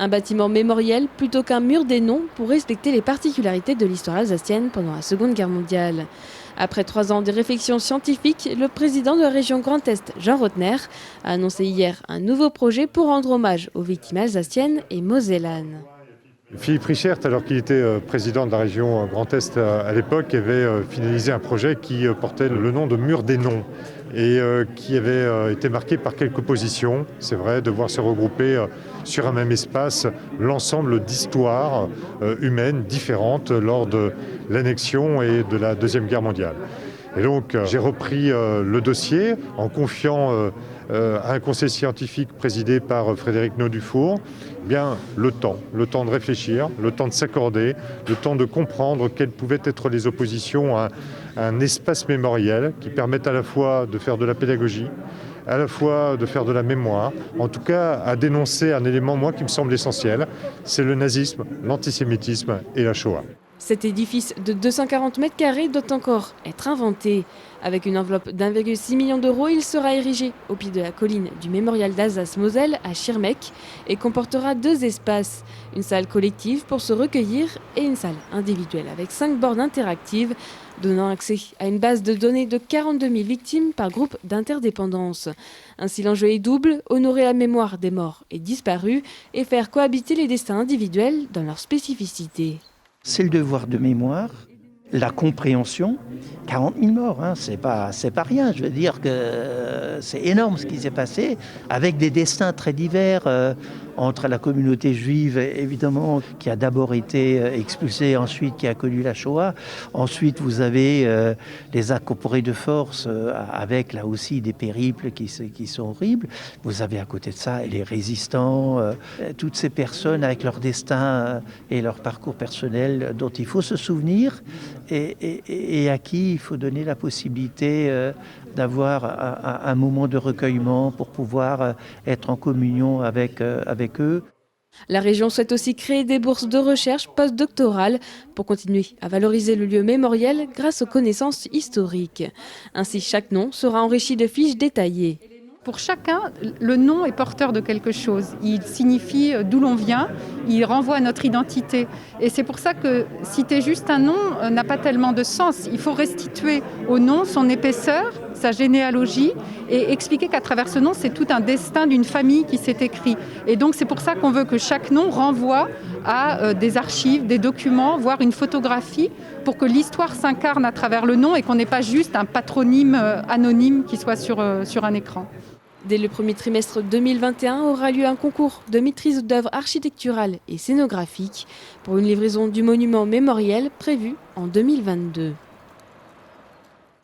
Un bâtiment mémoriel plutôt qu'un mur des noms pour respecter les particularités de l'histoire alsacienne pendant la Seconde Guerre mondiale. Après 3 ans de réflexion scientifique, le président de la région Grand Est, Jean Rotner, a annoncé hier un nouveau projet pour rendre hommage aux victimes alsaciennes et mosellanes. Philippe Richert, alors qu'il était président de la région Grand Est à l'époque, avait finalisé un projet qui portait le nom de Mur des Noms et qui avait été marqué par quelques positions. C'est vrai, de voir se regrouper sur un même espace l'ensemble d'histoires humaines différentes lors de l'annexion et de la Deuxième Guerre mondiale. Et donc j'ai repris le dossier en confiant à un conseil scientifique présidé par Frédéric Naudufour, le temps de réfléchir, le temps de s'accorder, le temps de comprendre quelles pouvaient être les oppositions à un espace mémoriel qui permette à la fois de faire de la pédagogie, à la fois de faire de la mémoire, en tout cas à dénoncer un élément, moi, qui me semble essentiel, c'est le nazisme, l'antisémitisme et la Shoah. Cet édifice de 240 mètres carrés doit encore être inventé. Avec une enveloppe d'1,6 million d'euros, il sera érigé au pied de la colline du mémorial d'Alsace-Moselle à Schirmeck et comportera 2 espaces. Une salle collective pour se recueillir et une salle individuelle avec 5 bornes interactives, donnant accès à une base de données de 42 000 victimes par groupe d'interdépendance. Ainsi, l'enjeu est double, honorer la mémoire des morts et disparus et faire cohabiter les destins individuels dans leur spécificité. C'est le devoir de mémoire, la compréhension. 40 000 morts, c'est pas rien. Je veux dire que c'est énorme ce qui s'est passé, avec des destins très divers entre la communauté juive, évidemment, qui a d'abord été expulsée, ensuite qui a connu la Shoah. Ensuite, vous avez les incorporés de force, avec là aussi des périples qui sont horribles. Vous avez à côté de ça les résistants, toutes ces personnes avec leur destin et leur parcours personnel dont il faut se souvenir et à qui il faut donner la possibilité d'avoir un moment de recueillement pour pouvoir être en communion avec eux. La région souhaite aussi créer des bourses de recherche post-doctorales pour continuer à valoriser le lieu mémoriel grâce aux connaissances historiques. Ainsi, chaque nom sera enrichi de fiches détaillées. Pour chacun, le nom est porteur de quelque chose. Il signifie d'où l'on vient, il renvoie à notre identité. Et c'est pour ça que citer juste un nom n'a pas tellement de sens. Il faut restituer au nom son épaisseur, sa généalogie, et expliquer qu'à travers ce nom, c'est tout un destin d'une famille qui s'est écrit. Et donc c'est pour ça qu'on veut que chaque nom renvoie à des archives, des documents, voire une photographie, pour que l'histoire s'incarne à travers le nom et qu'on n'ait pas juste un patronyme anonyme qui soit sur un écran. Dès le premier trimestre 2021 aura lieu un concours de maîtrise d'œuvres architecturales et scénographiques pour une livraison du monument mémoriel prévu en 2022.